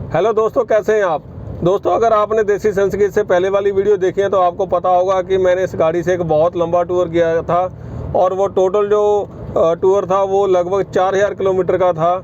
Hello दोस्तों, कैसे हैं आप। दोस्तों, अगर आपने देसी संस्कृत से पहले वाली वीडियो देखी है तो आपको पता होगा कि मैंने इस गाड़ी से एक बहुत लंबा टूर किया था और वो टोटल जो टूर था वो लगभग 4000 किलोमीटर का था।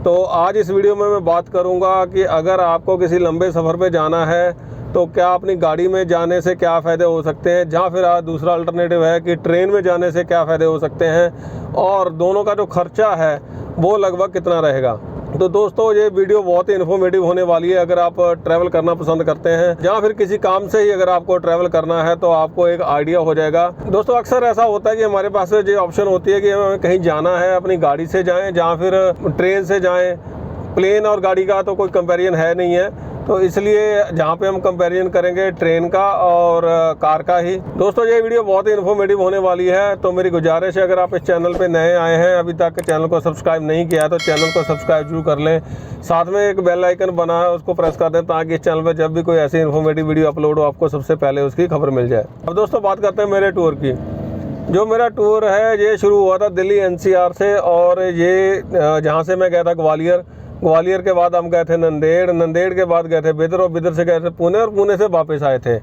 तो आज इस वीडियो में मैं बात करूंगा कि अगर आपको किसी लंबे सफ़र पे जाना है तो क्या अपनी गाड़ी में जाने से क्या फ़ायदे हो सकते हैं, जहाँ फिर दूसरा अल्टरनेटिव है कि ट्रेन में जाने से क्या फ़ायदे हो सकते हैं और दोनों का जो खर्चा है वो लगभग कितना रहेगा। तो दोस्तों, ये वीडियो बहुत ही इन्फॉर्मेटिव होने वाली है। अगर आप ट्रैवल करना पसंद करते हैं या फिर किसी काम से ही अगर आपको ट्रैवल करना है तो आपको एक आइडिया हो जाएगा। दोस्तों, अक्सर ऐसा होता है कि हमारे पास ये ऑप्शन होती है कि हमें कहीं जाना है, अपनी गाड़ी से जाएं या फिर ट्रेन से जाएं। प्लेन और गाड़ी का तो कोई कंपैरिजन है नहीं है, तो इसलिए जहाँ पे हम कंपैरिजन करेंगे ट्रेन का और कार का ही। दोस्तों, ये वीडियो बहुत ही इन्फॉर्मेटिव होने वाली है, तो मेरी गुजारिश है अगर आप इस चैनल पे नए आए हैं, अभी तक चैनल को सब्सक्राइब नहीं किया है तो चैनल को सब्सक्राइब जरूर कर लें। साथ में एक बेल आइकन बना है, उसको प्रेस कर दें ताकि इस चैनल पर जब भी कोई ऐसी इन्फॉर्मेटिव वीडियो अपलोड हो आपको सबसे पहले उसकी खबर मिल जाए। अब दोस्तों, बात करते हैं मेरे टूर की। जो मेरा टूर है ये शुरू हुआ था दिल्ली NCR से, और ये जहाँ से मैं गया था ग्वालियर के बाद हम गए थे नंदेड़ के बाद गए थे बिदर, और बिदर से गए थे पुणे, और पुणे से वापस आए थे।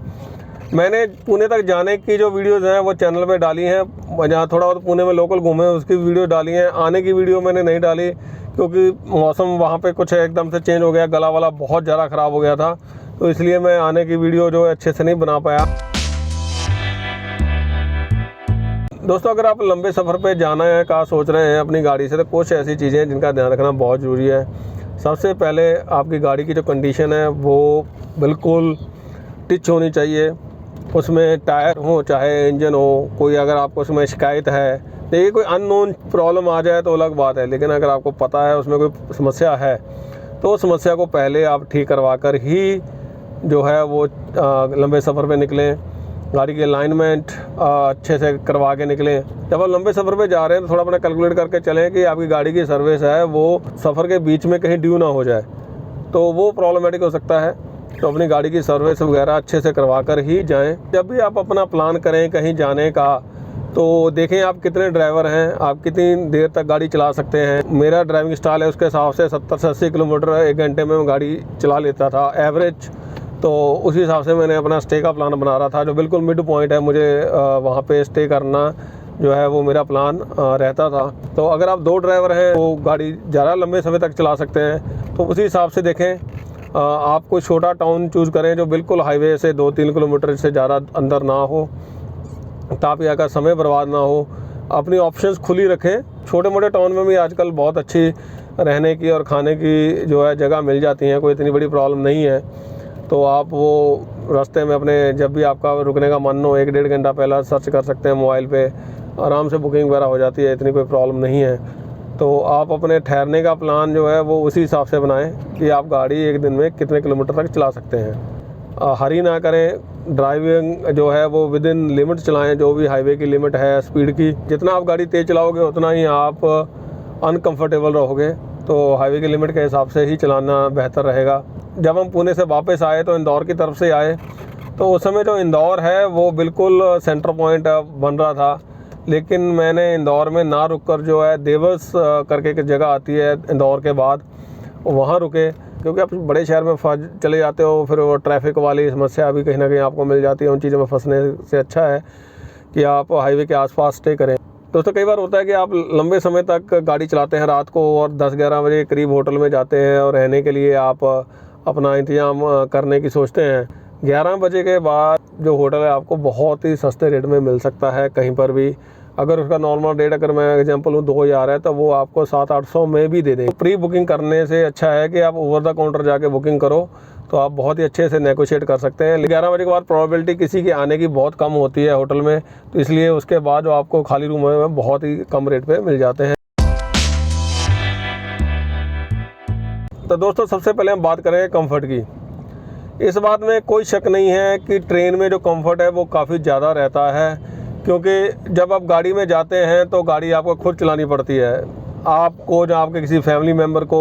मैंने पुणे तक जाने की जो वीडियोज़ हैं वो चैनल पे डाली हैं, जहाँ थोड़ा बहुत पुणे में लोकल घूमे उसकी वीडियो डाली हैं। आने की वीडियो मैंने नहीं डाली क्योंकि मौसम वहाँ पे कुछ एकदम से चेंज हो गया, गला वाला बहुत ज़्यादा ख़राब हो गया था, तो इसलिए मैं आने की वीडियो जो अच्छे से नहीं बना पाया। दोस्तों, अगर आप लंबे सफ़र पे जाना है का सोच रहे हैं अपनी गाड़ी से, तो कुछ ऐसी चीज़ें हैं जिनका ध्यान रखना बहुत ज़रूरी है। सबसे पहले आपकी गाड़ी की जो कंडीशन है वो बिल्कुल टिच होनी चाहिए। उसमें टायर हो चाहे इंजन हो, कोई अगर आपको उसमें शिकायत है, देखिए कोई अननोन प्रॉब्लम आ जाए तो अलग बात है, लेकिन अगर आपको पता है उसमें कोई समस्या है तो उस समस्या को पहले आप ठीक करवा कर ही जो है वो लंबे सफ़र पे निकलें। गाड़ी की अलाइनमेंट अच्छे से करवा के निकलें। जब आप लंबे सफ़र पे जा रहे हैं तो थोड़ा अपना कैलकुलेट करके चलें कि आपकी गाड़ी की सर्विस है वो सफ़र के बीच में कहीं ड्यू ना हो जाए, तो वो प्रॉब्लमेटिक हो सकता है। तो अपनी गाड़ी की सर्विस वगैरह अच्छे से करवा कर ही जाएं। जब भी आप अपना प्लान करें कहीं जाने का तो देखें आप कितने ड्राइवर हैं, आप कितनी देर तक गाड़ी चला सकते हैं। मेरा ड्राइविंग स्टाइल है उसके हिसाब से 70 से 80 किलोमीटर 1 घंटे में गाड़ी चला लेता था एवरेज, तो उसी हिसाब से मैंने अपना स्टे का प्लान बना रहा था। जो बिल्कुल मिड पॉइंट है मुझे वहाँ पे स्टे करना जो है वो मेरा प्लान रहता था। तो अगर आप 2 ड्राइवर हैं तो गाड़ी ज़्यादा लंबे समय तक चला सकते हैं, तो उसी हिसाब से देखें। आप कोई छोटा टाउन चूज़ करें जो बिल्कुल हाईवे से 2-3 किलोमीटर से ज़्यादा अंदर ना हो, ताकि अगर समय बर्बाद ना हो। अपनी ऑप्शंस खुली रखें। छोटे मोटे टाउन में भी आजकल बहुत अच्छी रहने की और खाने की जो है जगह मिल जाती हैं, कोई इतनी बड़ी प्रॉब्लम नहीं है। तो आप वो रास्ते में अपने जब भी आपका रुकने का मन हो 1-1.5 घंटा पहला सर्च कर सकते हैं मोबाइल पे, आराम से बुकिंग वगैरह हो जाती है, इतनी कोई प्रॉब्लम नहीं है। तो आप अपने ठहरने का प्लान जो है वो उसी हिसाब से बनाएं कि आप गाड़ी एक दिन में कितने किलोमीटर तक चला सकते हैं। हरी ना करें, ड्राइविंग जो है वो विद इन लिमिट चलाएँ, जो भी हाईवे की लिमिट है स्पीड की। जितना आप गाड़ी तेज़ चलाओगे उतना ही आप अनकम्फर्टेबल रहोगे, तो हाईवे की लिमिट के हिसाब से ही चलाना बेहतर रहेगा। जब हम पुणे से वापस आए तो इंदौर की तरफ से आए, तो उस समय जो इंदौर है वो बिल्कुल सेंटर पॉइंट बन रहा था, लेकिन मैंने इंदौर में ना रुककर जो है देवस करके एक जगह आती है इंदौर के बाद, वहाँ रुके। क्योंकि आप बड़े शहर में फंस चले जाते हो, फिर वो ट्रैफिक वाली समस्या भी कहीं ना कहीं आपको मिल जाती है। उन चीज़ों में फंसने से अच्छा है कि आप हाईवे के आसपास स्टे करें। दोस्तों, कई बार होता है कि आप लंबे समय तक गाड़ी चलाते हैं रात को और 10-11 बजे करीब होटल में जाते हैं और रहने के लिए आप अपना इंतज़ाम करने की सोचते हैं। 11 बजे के बाद जो होटल है आपको बहुत ही सस्ते रेट में मिल सकता है कहीं पर भी। अगर उसका नॉर्मल रेट अगर मैं एग्जांपल लूँ 2000 है तो वो आपको 700-800 में भी दे दें। प्री बुकिंग करने से अच्छा है कि आप ओवर द काउंटर जाके बुकिंग करो, तो आप बहुत ही अच्छे से नेगोशिएट कर सकते हैं। 11 बजे के बाद प्रोबेबिलिटी किसी के आने की बहुत कम होती है होटल में, तो इसलिए उसके बाद जो आपको खाली रूम है बहुत ही कम रेट पर मिल जाते हैं। तो दोस्तों, सबसे पहले हम बात करें कंफर्ट की। इस बात में कोई शक नहीं है कि ट्रेन में जो कंफर्ट है वो काफ़ी ज़्यादा रहता है, क्योंकि जब आप गाड़ी में जाते हैं तो गाड़ी आपको खुद चलानी पड़ती है, आपको या आपके किसी फैमिली मेम्बर को।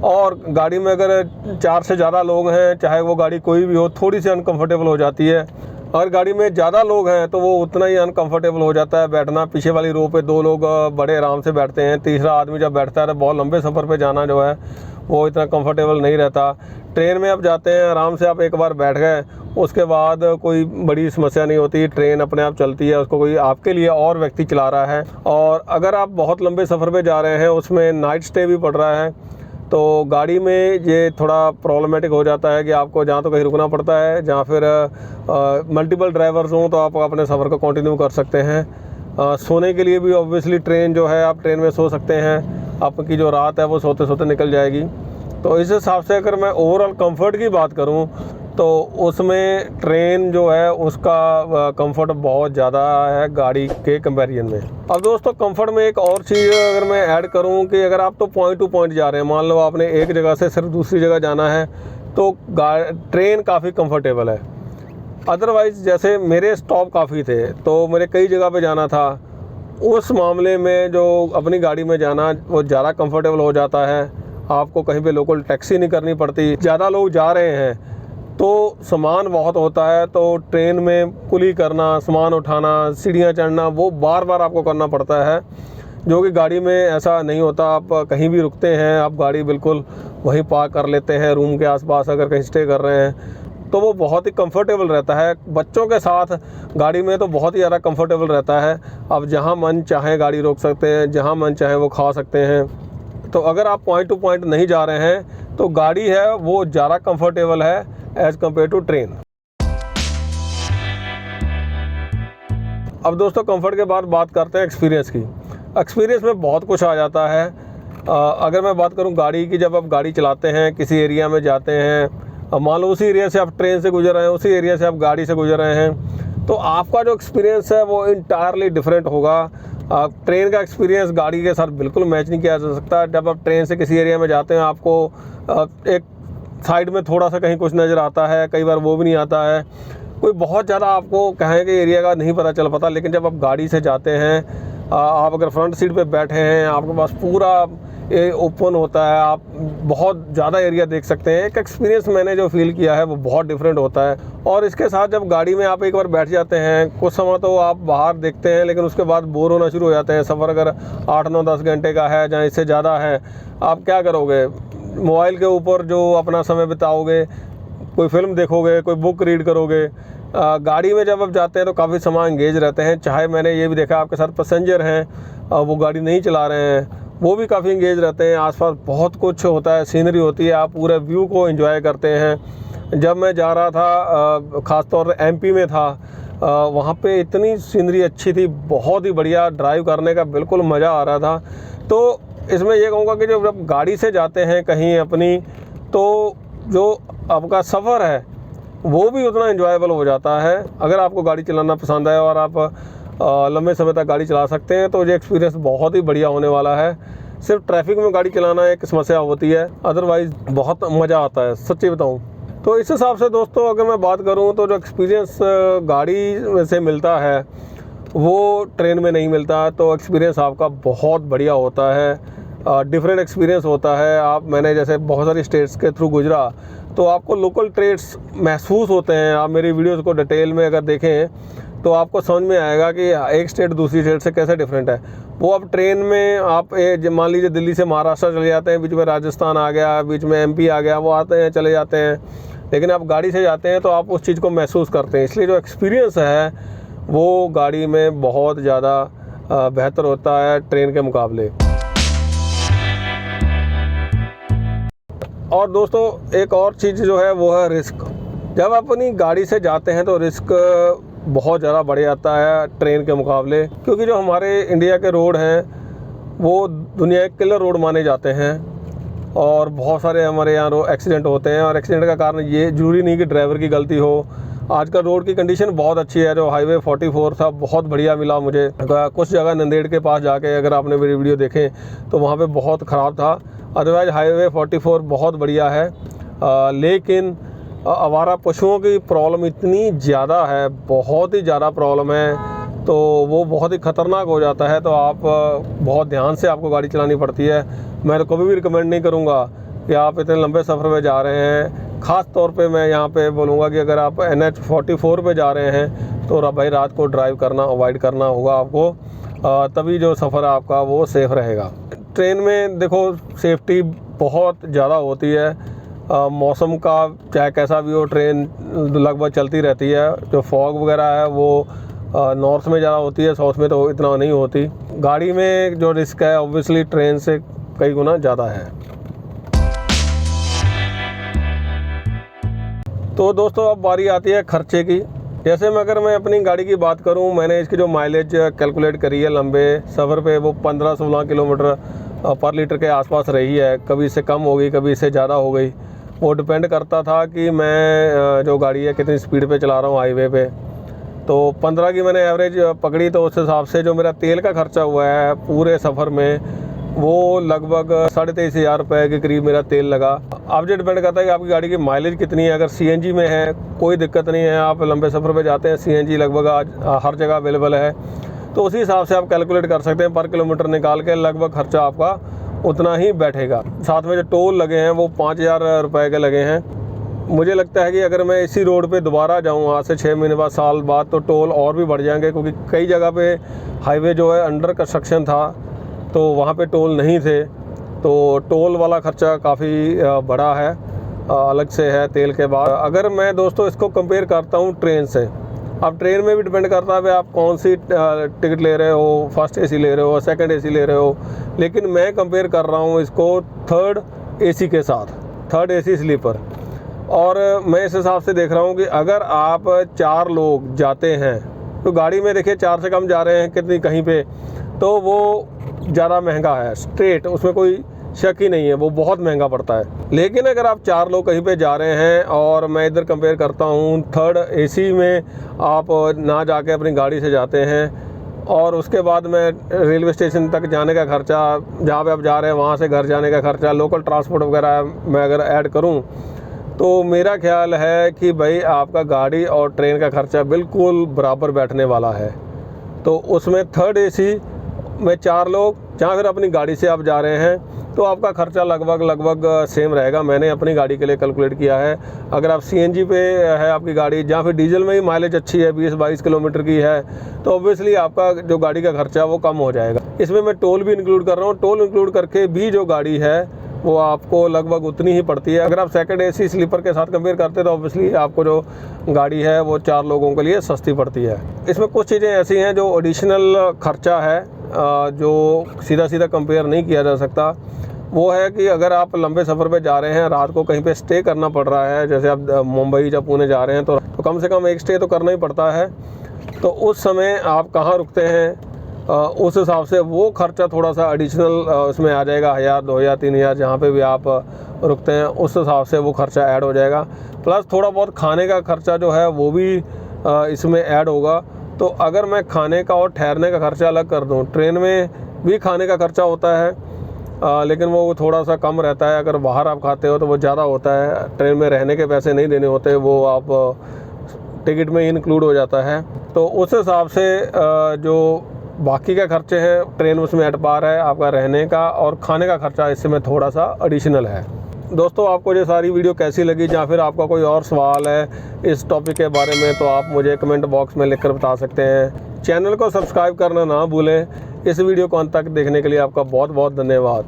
और गाड़ी में अगर 4 से ज़्यादा लोग हैं, चाहे वो गाड़ी कोई भी हो, थोड़ी सी अनकम्फर्टेबल हो जाती है। अगर गाड़ी में ज़्यादा लोग हैं तो वो उतना ही अनकम्फर्टेबल हो जाता है बैठना। पीछे वाली रो पे 2 लोग बड़े आराम से बैठते हैं, तीसरा आदमी जब बैठता है तो बहुत लंबे सफ़र पे जाना जो है वो इतना कंफर्टेबल नहीं रहता। ट्रेन में आप जाते हैं, आराम से आप एक बार बैठ गए, उसके बाद कोई बड़ी समस्या नहीं होती, ट्रेन अपने आप चलती है, उसको कोई आपके लिए और व्यक्ति चला रहा है। और अगर आप बहुत लंबे सफ़र पे जा रहे हैं, उसमें नाइट स्टे भी पड़ रहा है, तो गाड़ी में ये थोड़ा प्रॉब्लमेटिक हो जाता है कि आपको जहाँ तो कहीं रुकना पड़ता है, जहाँ फिर मल्टीपल ड्राइवर्स हों तो आप अपने सफ़र को कंटिन्यू कर सकते हैं। सोने के लिए भी ऑब्वियसली ट्रेन जो है, आप ट्रेन में सो सकते हैं, आपकी जो रात है वो सोते सोते निकल जाएगी। तो इस हिसाब से अगर मैं ओवरऑल कंफर्ट की बात करूं तो उसमें ट्रेन जो है उसका कंफर्ट बहुत ज़्यादा है गाड़ी के कंपैरिजन में। अब दोस्तों कंफर्ट में एक और चीज़ अगर मैं ऐड करूं कि अगर आप तो पॉइंट टू पॉइंट जा रहे हैं, मान लो आपने एक जगह से सिर्फ दूसरी जगह जाना है, तो ट्रेन काफ़ी कंफर्टेबल है। अदरवाइज़ जैसे मेरे स्टॉप काफ़ी थे, तो मेरे कई जगह पे जाना था, उस मामले में जो अपनी गाड़ी में जाना वो ज़्यादा कंफर्टेबल हो जाता है। आपको कहीं पे लोकल टैक्सी नहीं करनी पड़ती, ज़्यादा लोग जा रहे हैं तो सामान बहुत होता है, तो ट्रेन में कुली करना, सामान उठाना, सीढ़ियाँ चढ़ना, वो बार बार आपको करना पड़ता है, जो कि गाड़ी में ऐसा नहीं होता। आप कहीं भी रुकते हैं, आप गाड़ी बिल्कुल वहीं पार्क कर लेते हैं, रूम के आसपास अगर कहीं स्टे कर रहे हैं तो वो बहुत ही कंफर्टेबल रहता है। बच्चों के साथ गाड़ी में तो बहुत ही ज़्यादा कंफर्टेबल रहता है। आप जहाँ मन चाहे गाड़ी रोक सकते हैं, जहाँ मन चाहे वो खा सकते हैं। तो अगर आप पॉइंट टू पॉइंट नहीं जा रहे हैं तो गाड़ी है वो ज़्यादा कंफर्टेबल है एज़ कम्पेयर टू ट्रेन। अब दोस्तों कंफर्ट के बाद बात करते हैं एक्सपीरियंस की। एक्सपीरियंस में बहुत कुछ आ जाता है। अगर मैं बात करूं गाड़ी की, जब आप गाड़ी चलाते हैं, किसी एरिया में जाते हैं, मान लो उसी एरिया से आप ट्रेन से गुजर रहे हैं, उसी एरिया से आप गाड़ी से गुजर रहे हैं, तो आपका जो एक्सपीरियंस है वो इंटायरली डिफरेंट होगा। ट्रेन का एक्सपीरियंस गाड़ी के साथ बिल्कुल मैच नहीं किया जा सकता। जब आप ट्रेन से किसी एरिया में जाते हैं, आपको एक साइड में थोड़ा सा कहीं कुछ नज़र आता है, कई बार वो भी नहीं आता है, कोई बहुत ज़्यादा आपको कहें कि एरिया का नहीं पता चल पाता। लेकिन जब आप गाड़ी से जाते हैं, आप अगर फ्रंट सीट पे बैठे हैं, आपके पास पूरा ओपन होता है, आप बहुत ज़्यादा एरिया देख सकते हैं। एक एक्सपीरियंस मैंने जो फील किया है वो बहुत डिफरेंट होता है। और इसके साथ जब गाड़ी में आप एक बार बैठ जाते हैं, कुछ समय तो आप बाहर देखते हैं, लेकिन उसके बाद बोर होना शुरू हो जाते हैं। सफ़र अगर 8, 9, 10 घंटे का है, जहाँ इससे ज़्यादा है, आप क्या करोगे? मोबाइल के ऊपर जो अपना समय बिताओगे, कोई फिल्म देखोगे, कोई बुक रीड करोगे। गाड़ी में जब आप जाते हैं तो काफ़ी समय एंगेज रहते हैं। चाहे मैंने ये भी देखा आपके साथ पैसेंजर हैं, वो गाड़ी नहीं चला रहे हैं, वो भी काफ़ी एंगेज रहते हैं। आसपास बहुत कुछ होता है, सीनरी होती है, आप पूरे व्यू को एंजॉय करते हैं। जब मैं जा रहा था, ख़ास तौर पे एमपी में था, वहाँ पे इतनी सीनरी अच्छी थी, बहुत ही बढ़िया, ड्राइव करने का बिल्कुल मज़ा आ रहा था। तो इसमें ये कहूँगा कि जब आप गाड़ी से जाते हैं कहीं अपनी, तो जो आपका सफ़र है वो भी उतना एंजॉयबल हो जाता है। अगर आपको गाड़ी चलाना पसंद है और आप लंबे समय तक गाड़ी चला सकते हैं तो ये एक्सपीरियंस बहुत ही बढ़िया होने वाला है। सिर्फ ट्रैफिक में गाड़ी चलाना एक समस्या होती है, अदरवाइज़ बहुत मज़ा आता है, सच्ची बताऊँ तो। इस हिसाब से दोस्तों अगर मैं बात करूँ तो जो एक्सपीरियंस गाड़ी से मिलता है वो ट्रेन में नहीं मिलता। तो एक्सपीरियंस आपका बहुत बढ़िया होता है, डिफरेंट एक्सपीरियंस होता है। मैंने जैसे बहुत सारी स्टेट्स के थ्रू गुजरा, तो आपको लोकल ट्रेड्स महसूस होते हैं। आप मेरी वीडियोस को डिटेल में अगर देखें तो आपको समझ में आएगा कि एक स्टेट दूसरी स्टेट से कैसे डिफरेंट है। वो अब ट्रेन में आप मान लीजिए दिल्ली से महाराष्ट्र चले जाते हैं, बीच में राजस्थान आ गया, बीच में एमपी आ गया, वो आते हैं चले जाते हैं। लेकिन आप गाड़ी से जाते हैं तो आप उस चीज़ को महसूस करते हैं। इसलिए जो एक्सपीरियंस है वो गाड़ी में बहुत ज़्यादा बेहतर होता है ट्रेन के मुकाबले। और दोस्तों एक और चीज़ जो है वो है रिस्क। जब आप अपनी गाड़ी से जाते हैं तो रिस्क बहुत ज़्यादा बढ़ जाता है ट्रेन के मुकाबले, क्योंकि जो हमारे इंडिया के रोड हैं वो दुनिया के किलर रोड माने जाते हैं। और बहुत सारे हमारे यहाँ एक्सीडेंट होते हैं, और एक्सीडेंट का कारण ये जरूरी नहीं कि ड्राइवर की गलती हो। आजकल रोड की कंडीशन बहुत अच्छी है। जो हाईवे 44 था बहुत बढ़िया मिला मुझे। कुछ जगह नंदेड़ के पास जाके अगर आपने मेरी वीडियो देखें तो वहाँ पे बहुत ख़राब था, अदरवाइज़ हाईवे 44 बहुत बढ़िया है। लेकिन आवारा पशुओं की प्रॉब्लम इतनी ज़्यादा है, बहुत ही ज़्यादा प्रॉब्लम है, तो वो बहुत ही ख़तरनाक हो जाता है। तो आप बहुत ध्यान से आपको गाड़ी चलानी पड़ती है। मैं तो कभी भी रिकमेंड नहीं करूँगा कि आप इतने लंबे सफ़र में जा रहे हैं। ख़ास तौर पे मैं यहाँ पे बोलूँगा कि अगर आप NH 44 पे जा रहे हैं तो भाई रात को ड्राइव करना अवॉइड करना होगा आपको, तभी जो सफ़र आपका वो सेफ़ रहेगा। ट्रेन में देखो सेफ्टी बहुत ज़्यादा होती है। मौसम का चाहे कैसा भी हो, ट्रेन लगभग चलती रहती है। जो फॉग वगैरह है वो नॉर्थ में ज़्यादा होती है, साउथ में तो इतना नहीं होती। गाड़ी में जो रिस्क है ऑब्वियसली ट्रेन से कई गुना ज़्यादा है। तो दोस्तों अब बारी आती है खर्चे की। जैसे अगर मैं अपनी गाड़ी की बात करूं, मैंने इसकी जो माइलेज कैलकुलेट करी है लंबे सफ़र पे, वो 15-16 किलोमीटर पर लीटर के आसपास रही है। कभी इससे कम हो गई, कभी इससे ज़्यादा हो गई। वो डिपेंड करता था कि मैं जो गाड़ी है कितनी स्पीड पे चला रहा हूँ हाईवे पे। तो 15 की मैंने एवरेज पकड़ी, तो उस हिसाब से जो मेरा तेल का खर्चा हुआ है पूरे सफ़र में वो लगभग 23,500 रुपये के करीब मेरा तेल लगा। अब जो डिपेंड करता है कि आपकी गाड़ी की माइलेज कितनी है। अगर CNG में है कोई दिक्कत नहीं है, आप लंबे सफ़र पे जाते हैं, CNG लगभग आज हर जगह अवेलेबल है, तो उसी हिसाब से आप कैलकुलेट कर सकते हैं। पर किलोमीटर निकाल के लगभग खर्चा आपका उतना ही बैठेगा। साथ में जो टोल लगे हैं वो 5,000 रुपये के लगे हैं। मुझे लगता है कि अगर मैं इसी रोड पे दोबारा जाऊँ आज से 6 महीने बाद, साल बाद, तो टोल और भी बढ़ जाएंगे, क्योंकि कई जगह पे हाईवे जो है अंडर कंस्ट्रक्शन था, तो वहाँ पे टोल नहीं थे। तो टोल वाला खर्चा काफ़ी बड़ा है, अलग से है तेल के बाद। अगर मैं दोस्तों इसको कंपेयर करता हूँ ट्रेन से, अब ट्रेन में भी डिपेंड करता है कि आप कौन सी टिकट ले रहे हो, फर्स्ट AC ले रहे हो, सेकंड AC ले रहे हो। लेकिन मैं कंपेयर कर रहा हूँ इसको थर्ड AC के साथ, थर्ड AC स्लीपर। और मैं इस हिसाब से देख रहा हूँ कि अगर आप 4 लोग जाते हैं तो गाड़ी में देखिए 4 से कम जा रहे हैं कितनी कहीं पे, तो वो ज़्यादा महंगा है स्ट्रेट, उसमें कोई शक ही नहीं है, वो बहुत महंगा पड़ता है। लेकिन अगर आप 4 लोग कहीं पे जा रहे हैं, और मैं इधर कंपेयर करता हूँ थर्ड AC में आप ना जाके अपनी गाड़ी से जाते हैं, और उसके बाद में रेलवे स्टेशन तक जाने का खर्चा, जहाँ पे आप जा रहे हैं वहाँ से घर जाने का खर्चा, लोकल ट्रांसपोर्ट वगैरह मैं अगर ऐड करूँ, तो मेरा ख्याल है कि भाई आपका गाड़ी और ट्रेन का खर्चा बिल्कुल बराबर बैठने वाला है। तो उसमें थर्ड AC में 4 लोग, जहाँ फिर अपनी गाड़ी से आप जा रहे हैं, तो आपका खर्चा लगभग सेम रहेगा। मैंने अपनी गाड़ी के लिए कैलकुलेट किया है। अगर आप CNG पे है आपकी गाड़ी, जहाँ फिर डीजल में ही माइलेज अच्छी है, 20-22 किलोमीटर की है, तो ऑब्वियसली आपका जो गाड़ी का खर्चा वो कम हो जाएगा। इसमें मैं टोल भी इंक्लूड कर रहा हूँ। टोल इंक्लूड करके भी जो गाड़ी है वो आपको लगभग उतनी ही पड़ती है। अगर आप सेकंड AC स्लीपर के साथ कंपेयर करते हैं तो ऑब्वियसली आपको जो गाड़ी है वो 4 लोगों के लिए सस्ती पड़ती है। इसमें कुछ चीज़ें ऐसी हैं जो एडिशनल खर्चा है, जो सीधा कंपेयर नहीं किया जा सकता। वो है कि अगर आप लंबे सफ़र पे जा रहे हैं, रात को कहीं पे स्टे करना पड़ रहा है, जैसे आप मुंबई या पुणे जा रहे हैं, तो कम से कम एक स्टे तो करना ही पड़ता है। तो उस समय आप कहाँ रुकते हैं, उस हिसाब से वो खर्चा थोड़ा सा एडिशनल उसमें आ जाएगा। 1,000, 2,000, 3,000 जहाँ पे भी आप रुकते हैं, उस हिसाब से वो खर्चा ऐड हो जाएगा। प्लस थोड़ा बहुत खाने का खर्चा जो है वो भी इसमें ऐड होगा। तो अगर मैं खाने का और ठहरने का खर्चा अलग कर दूँ, ट्रेन में भी खाने का खर्चा होता है, लेकिन वो थोड़ा सा कम रहता है। अगर बाहर आप खाते हो तो वो ज़्यादा होता है। ट्रेन में रहने के पैसे नहीं देने होते, वो आप टिकट में इंक्लूड हो जाता है। तो उस हिसाब से जो बाकी का खर्चे हैं ट्रेन उसमें ऐड पा रहा है, आपका रहने का और खाने का खर्चा इसमें थोड़ा सा एडिशनल है। दोस्तों आपको ये सारी वीडियो कैसी लगी, या फिर आपका कोई और सवाल है इस टॉपिक के बारे में, तो आप मुझे कमेंट बॉक्स में लिखकर बता सकते हैं। चैनल को सब्सक्राइब करना ना भूलें। इस वीडियो को अंत तक देखने के लिए आपका बहुत बहुत धन्यवाद।